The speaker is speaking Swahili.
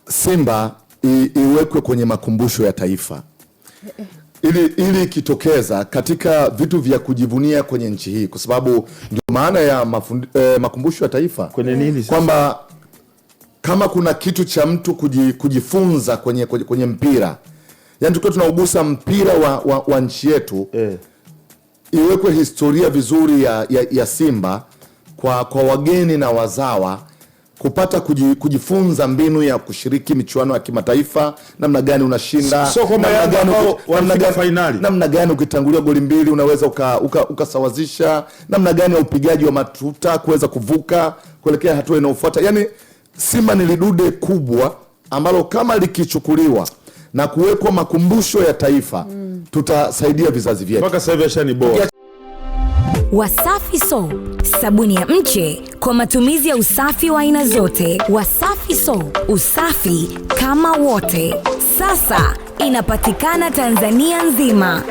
Simba iwekwe kwenye makumbusho ya taifa ili ikitokeza katika vitu vya kujivunia kwenye nchi hii, kwa sababu ndio maana ya makumbusho ya taifa. Kwenye nini sasa? Kwamba kama kuna kitu cha mtu kujifunza kwenye mpira, yani tukiwa tunaugusa mpira wa nchi yetu, iwekwe historia vizuri ya Simba kwa wageni na wazawa kupata kujifunza mbinu ya kushiriki michuano ya kimataifa, namna gani unashinda, namna gani ukitangulia goli mbili unaweza ukasawazisha, namna gani ya upigaji wa matuta kuweza kuvuka kuelekea hatua inayofuata. Yani Simba ni lidude kubwa ambalo kama likichukuliwa na kuwekwa makumbusho ya taifa, tutasaidia vizazi vyetu. Mpaka sasa hivi ashani bora. Wasafi Soap, sabuni ya mche kwa matumizi ya usafi wa aina zote. Wasafi Soap, usafi kama wote. Sasa inapatikana Tanzania nzima.